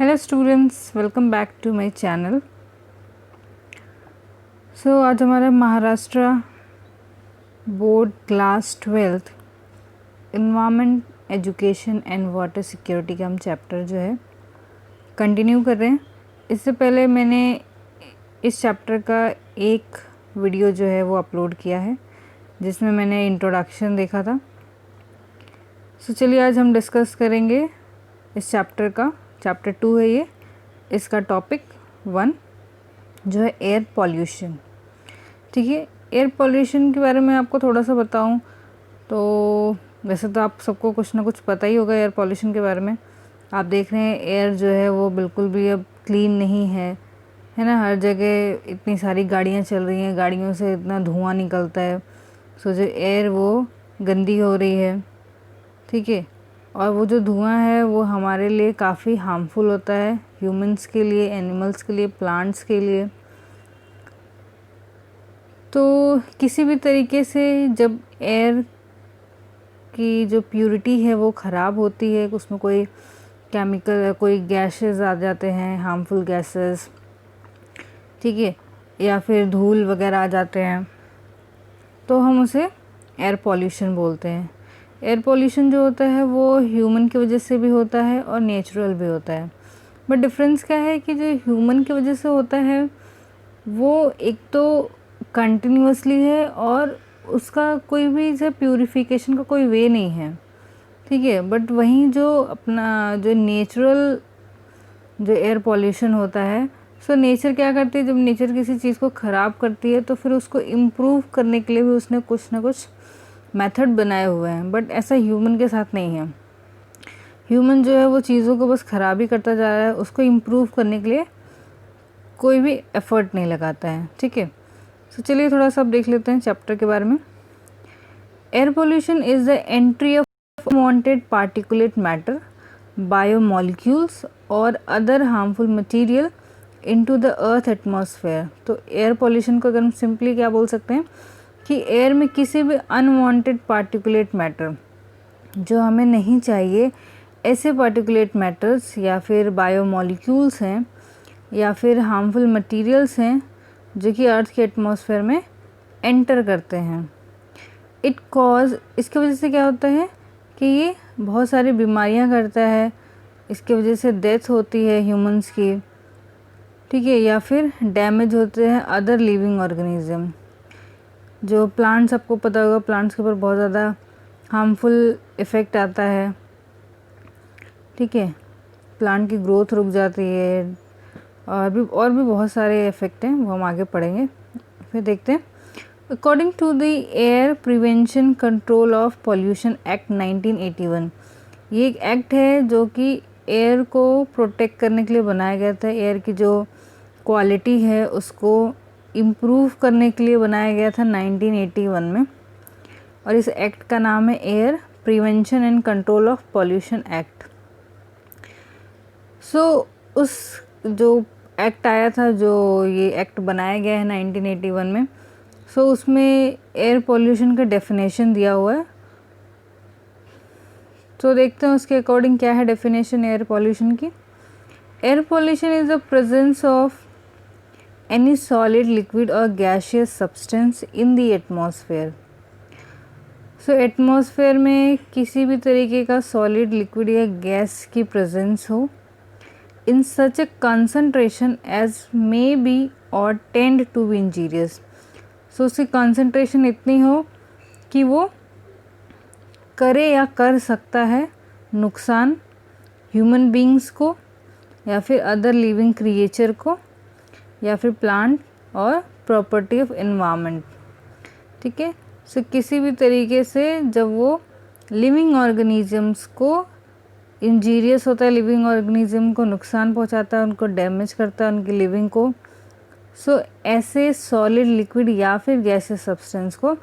Hello students, welcome back to my channel. आज हमारा Maharashtra board class 12th environment education and water security का हम chapter जो है कंटिन्यू कर रहे हैं। इससे पहले मैंने इस चैप्टर का एक वीडियो जो है वो अपलोड किया है जिसमें मैंने इंट्रोडक्शन देखा था। चलिए आज हम डिस्कस करेंगे इस चैप्टर का। चैप्टर 2 है ये। इसका टॉपिक 1 जो है एयर पॉल्यूशन। ठीक है, एयर पॉल्यूशन के बारे में आपको थोड़ा सा बताऊं तो वैसे तो आप सबको कुछ ना कुछ पता ही होगा एयर पॉल्यूशन के बारे में। आप देख रहे हैं एयर जो है वो बिल्कुल भी अब क्लीन नहीं है ना। हर जगह इतनी सारी गाड़ियां चल रही हैं, गाड़ियों से इतना धुआं निकलता है। जो एयर वो गंदी हो रही है। ठीक है, और वो जो धुआं है वो हमारे लिए काफ़ी हार्मफुल होता है, ह्यूमंस के लिए, एनिमल्स के लिए, प्लांट्स के लिए। तो किसी भी तरीके से जब एयर की जो प्योरिटी है वो ख़राब होती है, उसमें कोई केमिकल, कोई गैसेस आ जाते हैं, हार्मफुल गैसेस, ठीक है, या फिर धूल वगैरह आ जाते हैं, तो हम उसे एयर पॉल्यूशन बोलते हैं। एयर पॉल्यूशन जो होता है वो ह्यूमन की वजह से भी होता है और नेचुरल भी होता है। बट डिफरेंस क्या है कि जो ह्यूमन की वजह से होता है वो एक तो कंटिन्यूअसली है और उसका कोई भी जो प्यूरिफिकेशन का कोई वे नहीं है। ठीक है, बट वहीं जो अपना जो नेचुरल जो एयर पॉल्यूशन होता है, नेचर क्या करती है, जब नेचर किसी चीज़ को ख़राब करती है तो फिर उसको इम्प्रूव करने के लिए भी उसने कुछ ना कुछ मेथड बनाए हुए हैं। बट ऐसा ह्यूमन के साथ नहीं है। ह्यूमन जो है वो चीज़ों को बस ख़राब ही करता जा रहा है, उसको इम्प्रूव करने के लिए कोई भी एफर्ट नहीं लगाता है। ठीक है, चलिए थोड़ा सा अब देख लेते हैं चैप्टर के बारे में। Air pollution is the entry of unwanted particulate matter, biomolecules और other harmful material into the earth atmosphere. तो एयर पोल्यूशन को अगर हम सिंपली क्या बोल सकते हैं कि एयर में किसी भी अनवांटेड पार्टिकुलेट मैटर जो हमें नहीं चाहिए, ऐसे पार्टिकुलेट मैटर्स या फिर बायोमॉलिक्यूल्स हैं या फिर हार्मफुल मटेरियल्स हैं जो कि अर्थ के एटमॉस्फेयर में एंटर करते हैं। इट कॉज, इसकी वजह से क्या होता है कि ये बहुत सारी बीमारियां करता है, इसकी वजह से डेथ होती है ह्यूमंस की। ठीक है, या फिर डैमेज होते हैं अदर लिविंग ऑर्गेनिज्म। जो प्लांट्स, आपको पता होगा प्लांट्स के ऊपर बहुत ज़्यादा हार्मफुल इफ़ेक्ट आता है। ठीक है, प्लांट की ग्रोथ रुक जाती है और भी बहुत सारे इफ़ेक्ट हैं, वो हम आगे पढ़ेंगे। फिर देखते हैं। According to the air prevention control of pollution act 1981, ये एक एक्ट है जो कि एयर को प्रोटेक्ट करने के लिए बनाया गया था। एयर की जो क्वालिटी है उसको इम्प्रूव करने के लिए बनाया गया था 1981 में, और इस एक्ट का नाम है air prevention and control of pollution act. उस जो एक्ट आया था, जो ये एक्ट बनाया गया है 1981 में, उसमें एयर पॉल्यूशन का डेफिनेशन दिया हुआ है। देखते हैं उसके अकॉर्डिंग क्या है डेफिनेशन एयर पॉल्यूशन की। Air pollution is the presence of any solid, liquid और gaseous substance in the atmosphere. Atmosphere में किसी भी तरीके का सॉलिड, लिक्विड या गैस की प्रेजेंस हो in such a concentration as may be और टेंड टू बी इंजीरियस। उसकी कंसंट्रेशन इतनी हो कि वो करे या कर सकता है नुकसान ह्यूमन बींग्स को या फिर अदर लिविंग क्रिएचर को या फिर प्लांट और प्रॉपर्टी ऑफ एनवायरनमेंट। ठीक है, किसी भी तरीके से जब वो लिविंग ऑर्गेनिजम्स को इंजीरियस होता है, लिविंग ऑर्गेनिज्म को नुकसान पहुंचाता है, उनको डैमेज करता है, उनकी लिविंग को। ऐसे सॉलिड, लिक्विड या फिर गैसेस सब्सटेंस को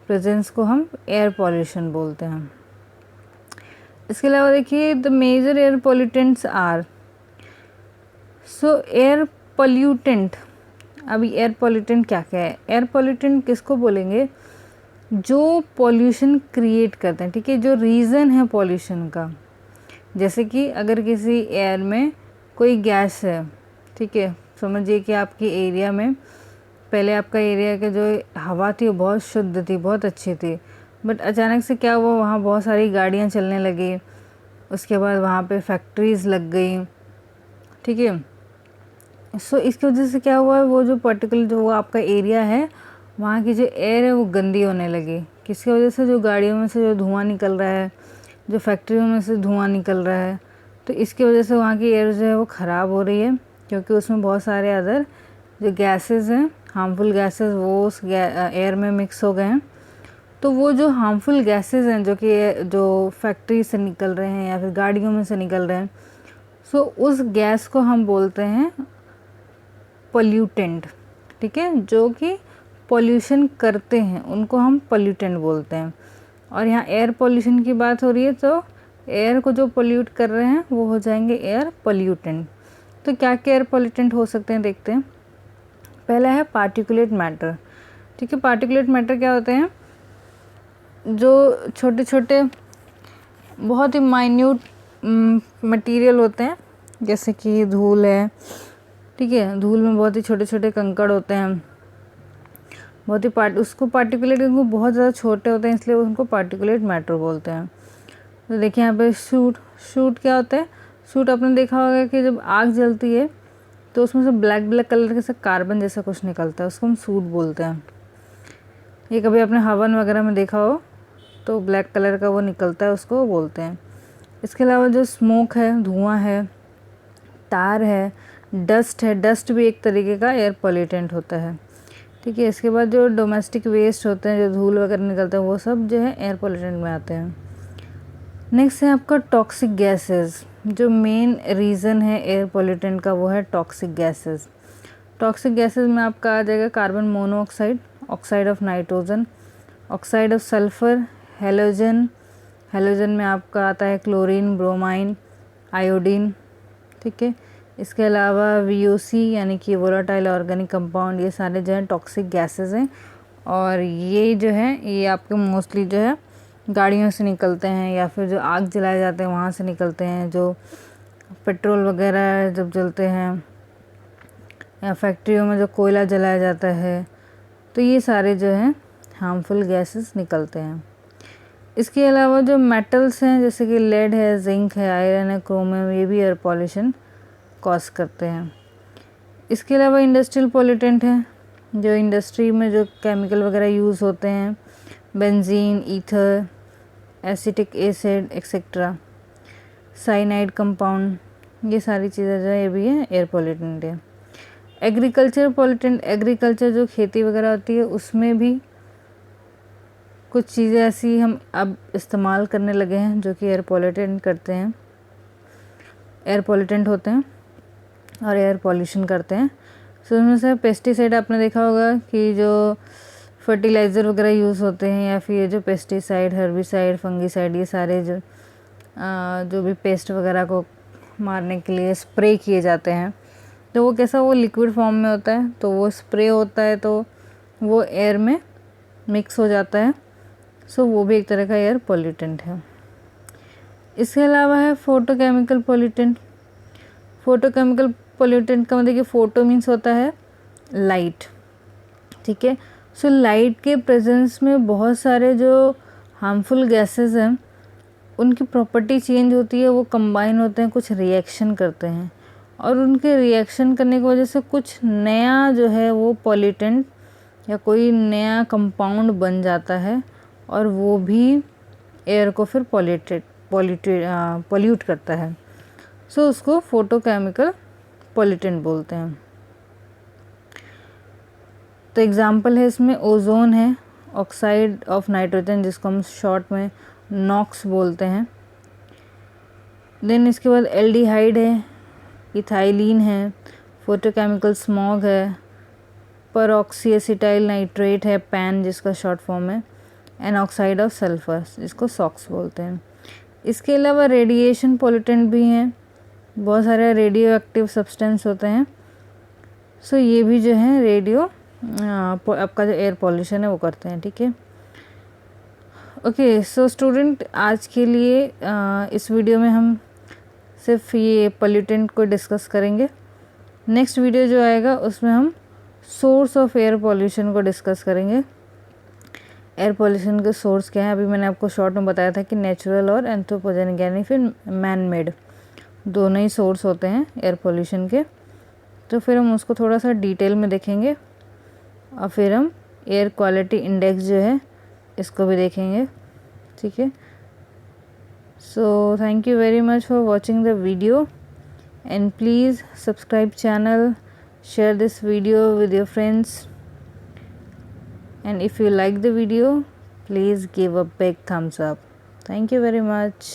प्रेजेंस को हम एयर पॉल्यूशन बोलते हैं। इसके अलावा देखिए, the major air pollutants are, air pollutant. अभी एयर पॉल्यूटेंट क्या क्या है? एयर पॉल्यूटेंट किसको बोलेंगे? जो पॉल्यूशन क्रिएट करते हैं। ठीक है, जो रीज़न है पॉल्यूशन का। जैसे कि अगर किसी एयर में कोई गैस है, ठीक है, समझिए कि आपकी एरिया में पहले आपका एरिया की जो हवा थी वो बहुत शुद्ध थी, बहुत अच्छी थी, बट अचानक से क्या हुआ, वहाँ बहुत सारी गाड़ियाँ चलने लगी, उसके बाद वहाँ पे फैक्ट्रीज़ लग गई, ठीक है। सो इसकी वजह से क्या हुआ, वो जो पर्टिकुलर जो आपका एरिया है वहाँ की जो एयर है वो गंदी होने लगी। किसकी वजह से, जो गाड़ियों में से जो धुआं निकल रहा है, जो फैक्ट्रियों में से धुआं निकल रहा है, तो इसकी वजह से वहाँ की एयर जो है वो ख़राब हो रही है, क्योंकि उसमें बहुत सारे अदर जो गैसेस हैं, हार्मफुल गैसेस, वो उस एयर में मिक्स हो गए हैं। तो वो जो हार्मफुल गैसेस हैं जो फैक्ट्री से निकल रहे हैं या फिर गाड़ियों में से निकल रहे हैं, सो उस गैस को हम बोलते हैं पोल्यूटेंट, ठीक है, जो कि पॉल्यूशन करते हैं उनको हम पोल्यूटेंट बोलते हैं। और यहाँ एयर पोल्यूशन की बात हो रही है, तो एयर को जो पोल्यूट कर रहे हैं वो हो जाएंगे एयर पोल्यूटेंट। तो क्या क्या एयर पोल्यूटेंट हो सकते हैं, देखते हैं। पहला है पार्टिकुलेट मैटर, ठीक है। पार्टिकुलेट मैटर क्या होते हैं, जो छोटे छोटे बहुत ही माइन्यूट मटेरियल होते हैं, जैसे कि धूल है, ठीक है, धूल में बहुत ही छोटे छोटे कंकड़ होते हैं, बहुत ही उसको पार्टिकुलेट, उनको बहुत ज़्यादा छोटे होते हैं, इसलिए उनको पार्टिकुलेट मैटर बोलते हैं। तो देखिए यहाँ पे शूट क्या होता है, शूट आपने देखा होगा कि जब आग जलती है तो उसमें से ब्लैक ब्लैक कलर के से कार्बन जैसा कुछ निकलता है, उसको हम सूट बोलते हैं। ये कभी आपने हवन वगैरह में देखा हो तो ब्लैक कलर का वो निकलता है, उसको बोलते हैं। इसके अलावा जो स्मोक है, धुआं है, तार है, डस्ट है, डस्ट भी एक तरीके का एयर पॉल्यूटेंट होता है, ठीक है। इसके बाद जो डोमेस्टिक वेस्ट होते हैं, जो धूल वगैरह निकलता है, वो सब जो है एयर पॉल्यूटेंट में आते हैं। नेक्स्ट है आपका टॉक्सिक गैसेस। जो मेन रीज़न है एयर पॉल्यूटेंट का वो है टॉक्सिक गैसेस। टॉक्सिक गैसेस में आपका आ जाएगा carbon monoxide, oxide of nitrogen, oxide of sulphur, halogen, halogen में आपका आता है क्लोरीन, ब्रोमाइन, आयोडीन, ठीक है। इसके अलावा VOC यानी कि वोलेटाइल ऑर्गेनिक कंपाउंड, ये सारे जो हैं टॉक्सिक गैसेस हैं। और ये जो है ये आपके मोस्टली जो है गाड़ियों से निकलते हैं, या फिर जो आग जलाए जाते हैं वहाँ से निकलते हैं, जो पेट्रोल वगैरह जब जलते हैं, या फैक्ट्रियों में जो कोयला जलाया जाता है, तो ये सारे जो हैं हार्मफुल गैसेस निकलते हैं। इसके अलावा जो मेटल्स हैं, जैसे कि लेड है, जिंक है, आयरन है, क्रोमियम, ये भी एयर पॉल्यूशन कॉज करते हैं। इसके अलावा इंडस्ट्रियल पॉल्यूटेंट हैं, जो इंडस्ट्री में जो केमिकल वगैरह यूज़ होते हैं, benzene, ether, acetic acid etcetera, cyanide compound, ये सारी चीज़ें जो है ये भी है एयर पॉल्यूटेंट है। एग्रीकल्चर पॉल्यूटेंट, एग्रीकल्चर जो खेती वगैरह होती है उसमें भी कुछ चीज़ें ऐसी हम अब इस्तेमाल करने लगे हैं जो कि एयर पॉल्यूटेंट करते हैं, एयर पॉल्यूटेंट होते हैं और एयर पॉल्यूशन करते हैं। सो उसमें से पेस्टिसाइड आपने देखा होगा कि जो फर्टिलाइज़र वगैरह यूज़ होते हैं, या फिर जो पेस्टिसाइड, हर्बिसाइड, फंगिसाइड, ये सारे जो भी पेस्ट वगैरह को मारने के लिए स्प्रे किए जाते हैं, तो वो कैसा, वो लिक्विड फॉर्म में होता है, तो वो स्प्रे होता है तो वो एयर में मिक्स हो जाता है। सो वो भी एक तरह का एयर पॉल्यूटेंट है। इसके अलावा है फोटोकेमिकल पॉल्यूटेंट। फोटोकेमिकल पॉल्यूटेंट का मतलब कि फ़ोटो मीन्स होता है लाइट, ठीक है। सो लाइट के प्रेजेंस में बहुत सारे जो हार्मफुल गैसेस हैं उनकी प्रॉपर्टी चेंज होती है, वो कंबाइन होते हैं, कुछ रिएक्शन करते हैं, और उनके रिएक्शन करने की वजह से कुछ नया जो है वो पॉल्यूटेंट या कोई नया कंपाउंड बन जाता है, और वो भी एयर को फिर पॉल्यूट करता है। सो उसको फोटोकेमिकल पॉल्यूटेंट बोलते हैं। तो एग्जांपल है इसमें ओजोन है, ऑक्साइड ऑफ नाइट्रोजन जिसको हम शॉर्ट में नॉक्स बोलते हैं। देन इसके बाद एल्डिहाइड है, इथाइलिन है, फोटोकेमिकल स्मॉग है, परऑक्सी एसिटाइल नाइट्रेट है, पैन जिसका शॉर्ट फॉर्म है, एंड ऑक्साइड ऑफ सल्फर जिसको सॉक्स बोलते हैं। इसके अलावा रेडिएशन पॉल्यूटेंट भी हैं, बहुत सारे रेडियो एक्टिव सब्सटेंस होते हैं। सो ये भी जो है रेडियो आपका जो एयर पॉल्यूशन है वो करते हैं, ठीक है। ओके, सो स्टूडेंट आज के लिए इस वीडियो में हम सिर्फ ये पोल्यूटेंट को डिस्कस करेंगे। नेक्स्ट वीडियो जो आएगा उसमें हम सोर्स ऑफ एयर पॉल्यूशन को डिस्कस करेंगे। एयर पॉल्यूशन के सोर्स क्या है, अभी मैंने आपको शॉर्ट में बताया था कि नेचुरल और एंथ्रोपोजेनिक यानी फिर मैन मेड दोनों ही सोर्स होते हैं एयर पॉल्यूशन के। तो फिर हम उसको थोड़ा सा डिटेल में देखेंगे और फिर हम एयर क्वालिटी इंडेक्स जो है इसको भी देखेंगे, ठीक है। So thank you very much for watching the video, and please subscribe channel, share this video with your friends, and if you like the video, please give a big thumbs up. Thank you very much.